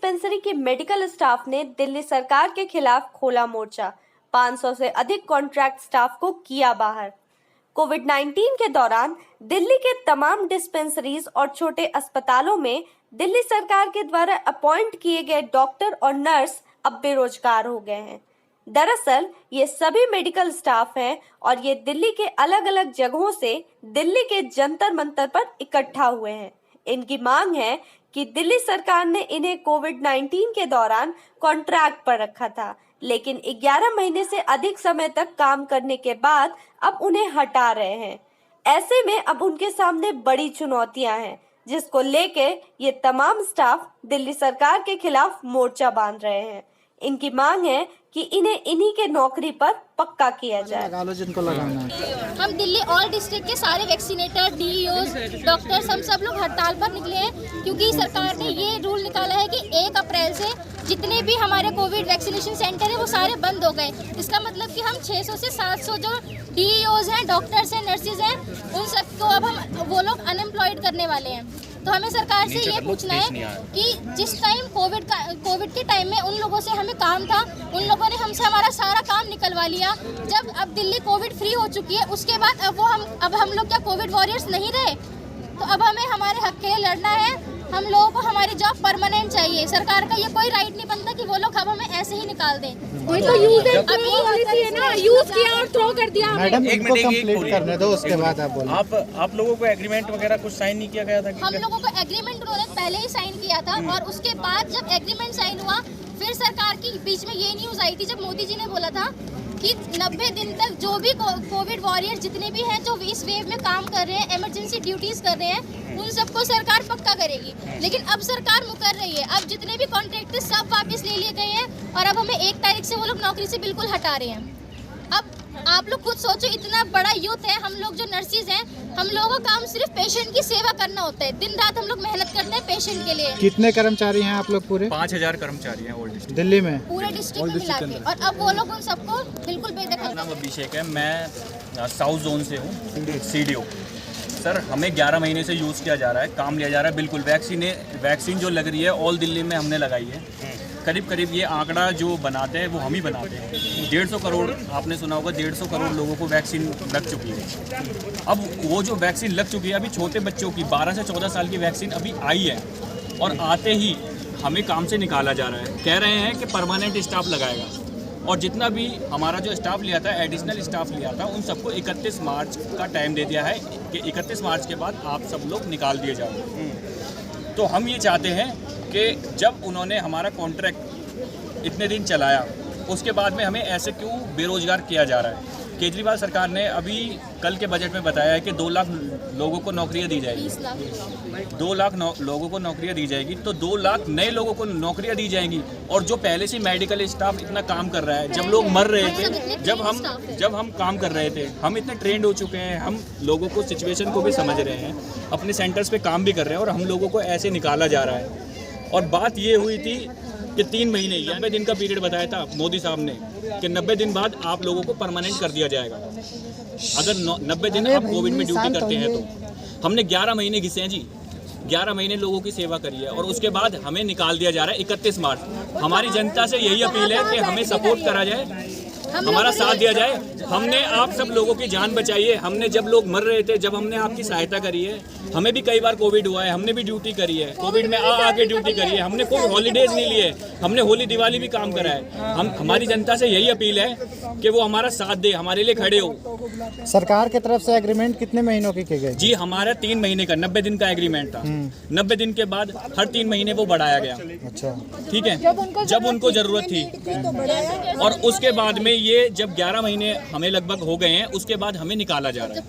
Dispensary के medical staff ने दिल्ली सरकार के खिलाफ खोला मोर्चा। 500 से अधिक कॉन्ट्रैक्ट स्टाफ को किया बाहर। कोविड-19 के दौरान दिल्ली के तमाम डिस्पेंसरीज और छोटे अस्पतालों में दिल्ली सरकार के द्वारा अपॉइंट किए गए डॉक्टर और नर्स अब बेरोजगार हो गए हैं। दरअसल ये सभी मेडिकल स्टाफ हैं और ये दिल्ली के अलग अलग जगहों से दिल्ली के जंतर मंतर पर इकट्ठा हुए हैं। इनकी मांग है कि दिल्ली सरकार ने इन्हें कोविड-19 के दौरान कॉन्ट्रैक्ट पर रखा था, लेकिन 11 महीने से अधिक समय तक काम करने के बाद अब उन्हें हटा रहे हैं। ऐसे में अब उनके सामने बड़ी चुनौतियां हैं, जिसको लेके ये तमाम स्टाफ दिल्ली सरकार के खिलाफ मोर्चा बांध रहे हैं। इनकी मांग है कि इन्हें इन्हीं के नौकरी पर पक्का किया जाए। हम दिल्ली ऑल डिस्ट्रिक्ट के सारे वैक्सीनेटर, डीईओज, डॉक्टर्स, हम सब लोग हड़ताल पर निकले हैं क्योंकि सरकार ने ये रूल निकाला है कि 1 अप्रैल से जितने भी हमारे कोविड वैक्सीनेशन सेंटर है वो सारे बंद हो गए। इसका मतलब कि हम 600 से 700 जो डीईओज हैं, डॉक्टर्स हैं, नर्सिस हैं, उन सबको अब हम वो लोग अनएम्प्लॉयड करने वाले हैं। तो हमें सरकार से ये पूछना है कि जिस टाइम कोविड के टाइम में उन लोगों से हमें काम था, उन लोगों ने हमसे हमारा सारा काम निकलवा लिया। जब अब दिल्ली कोविड फ्री हो चुकी है, उसके बाद अब हम लोग क्या कोविड वॉरियर्स नहीं रहे? तो अब हमें हमारे हक के लिए लड़ना है। हम लोगों को हमारी जॉब परमानेंट चाहिए। सरकार का ये कोई राइट नहीं बनता कि वो लोग अब हमें ऐसे ही निकाल दें। कोई तो यूज है ना, यूज किया और थ्रो कर दिया। मैडम इनको कंप्लीट करने दो, उसके बाद आप बोलो। आप लोगों को एग्रीमेंट वगैरह कुछ साइन नहीं किया गया था? हम लोगों को एग्रीमेंट उन्होंने पहले ही साइन किया था और उसके बाद जब एग्रीमेंट साइन हुआ, फिर सरकार की बीच में ये न्यूज आई थी जब मोदी जी ने बोला था कि 90 दिन तक जो भी कोविड वॉरियर जितने भी हैं जो इस वेव में काम कर रहे हैं, इमरजेंसी ड्यूटीज कर रहे हैं, उन सबको सरकार पक्का करेगी। लेकिन अब सरकार मुकर रही है। अब जितने भी कॉन्ट्रैक्ट सब वापस ले लिए गए हैं और अब हमें 1 तारीख से वो लोग नौकरी से बिल्कुल हटा रहे हैं। अब आप लोग खुद सोचो, इतना बड़ा यूथ है, हम लोग जो नर्सिस हैं, हम लोगों का काम सिर्फ पेशेंट की सेवा करना होता है। दिन रात हम लोग मेहनत करते हैं पेशेंट के लिए। कितने कर्मचारी हैं आप लोग? पूरे 5000 कर्मचारी हैं ओल्ड डिस्ट्रिक्ट दिल्ली में, पूरे डिस्ट्रिक्ट में मिला के। और अब वो लोग उन सबको बिल्कुल बेदखल। नाम अभिषेक है, मैं साउथ जोन से हूँ, सीडीओ। सर, हमें 11 महीने से यूज़ किया जा रहा है, काम लिया जा रहा है। बिल्कुल वैक्सीन जो लग रही है ऑल दिल्ली में हमने लगाई है। करीब ये आंकड़ा जो बनाते हैं वो हम ही बनाते हैं। 150 करोड़, आपने सुना होगा, 150 करोड़ लोगों को वैक्सीन लग चुकी है। अब वो जो वैक्सीन लग चुकी है, अभी छोटे बच्चों की 12 से 14 साल की वैक्सीन अभी आई है और आते ही हमें काम से निकाला जा रहा है। कह रहे हैं कि परमानेंट स्टाफ लगाएगा और जितना भी हमारा जो स्टाफ लिया था, एडिशनल स्टाफ लिया था, उन सबको 31 मार्च का टाइम दे दिया है कि 31 मार्च के बाद आप सब लोग निकाल दिए जाओ। तो हम ये चाहते हैं कि जब उन्होंने हमारा कॉन्ट्रैक्ट इतने दिन चलाया, उसके बाद में हमें ऐसे क्यों बेरोजगार किया जा रहा है? केजरीवाल सरकार ने अभी कल के बजट में बताया है कि 2 लाख लोगों को नौकरियां दी जाएगी। 2 लाख लोगों को नौकरियां दी जाएगी, तो 2 लाख नए लोगों को नौकरियां दी जाएंगी। और जो पहले से मेडिकल स्टाफ इतना काम कर रहा है, जब लोग मर रहे थे, जब हम काम कर रहे थे, हम इतने ट्रेंड हो चुके हैं, हम लोगों को सिचुएशन को भी समझ रहे हैं, अपने सेंटर्स पे काम भी कर रहे हैं और हम लोगों को ऐसे निकाला जा रहा है। और बात ये हुई थी कि 3 महीने 90 दिन का पीरियड बताया था मोदी साहब ने कि 90 दिन बाद आप लोगों को परमानेंट कर दिया जाएगा अगर 90 दिन आप कोविड में ड्यूटी करते हैं। तो हमने 11 महीने घिसे हैं जी, 11 महीने लोगों की सेवा करी है और उसके बाद हमें निकाल दिया जा रहा है 31 मार्च। हमारी जनता से यही अपील है कि हमें सपोर्ट करा जाए, हमारा साथ दिया जाए। हमने आप सब लोगों की जान बचाई है। हमने जब लोग मर रहे थे, जब हमने आपकी सहायता करी है, हमें भी कई बार कोविड हुआ है, हमने भी ड्यूटी करी है, कोविड में आके ड्यूटी करी है, हमने कोई हॉलीडेज नहीं लिए, हमने होली दिवाली भी काम करा है। हमारी जनता से यही अपील है कि वो हमारा साथ दे, हमारे लिए खड़े हो। सरकार की तरफ से एग्रीमेंट कितने महीनों की गई? जी, हमारा 3 महीने का 90 दिन का एग्रीमेंट था। 90 दिन के बाद हर 3 महीने वो बढ़ाया गया। अच्छा, ठीक है, जब उनको जरूरत थी। और उसके बाद में ये जब 11 महीने हमें लगभग हो गए हैं, उसके बाद हमें निकाला जा रहा है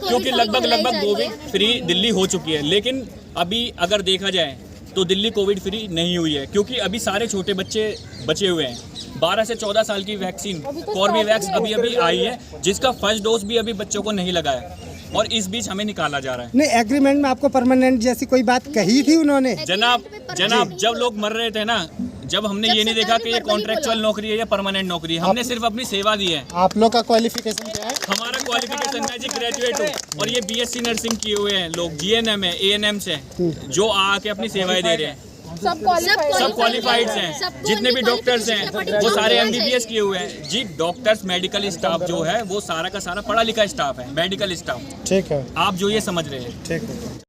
क्योंकि लगभग कोविड फ्री दिल्ली हो चुकी है। लेकिन अभी अगर देखा जाए तो दिल्ली कोविड फ्री नहीं हुई है क्योंकि अभी सारे छोटे बच्चे बचे हुए हैं। 12 से 14 साल की वैक्सीन कॉर्बेवैक्स अभी आई है, जिसका फर्स्ट डोज भी अभी बच्चों को नहीं लगा है और इस बीच हमें निकाला जा रहा है। नहीं, एग्रीमेंट में आपको परमानेंट जैसी कोई बात कही थी उन्होंने? जनाब जब लोग मर रहे थे ना, जब हमने ये नहीं देखा कि ये कॉन्ट्रेक्चुअल नौकरी है या परमानेंट नौकरी है, हमने सिर्फ अपनी सेवा दी है। आप लोग का क्वालिफिकेशन क्या है? हमारा क्वालिफिकेशन है जी ग्रेजुएट हूँ और ये BSc नर्सिंग किए हुए हैं लोग, GNM है, ANM से जो आके अपनी सेवाएं दे रहे हैं। सब क्वालिफाइड सब क्वालिफाइड हैं, सबको जितने भी उनकी डॉक्टर्स हैं qualification वो सारे होना MBBS किए हुए हैं जी। डॉक्टर्स मेडिकल स्टाफ जो है वो सारा का सारा पढ़ा लिखा स्टाफ है, मेडिकल स्टाफ। ठीक है, आप जो ये समझ रहे हैं ठीक है।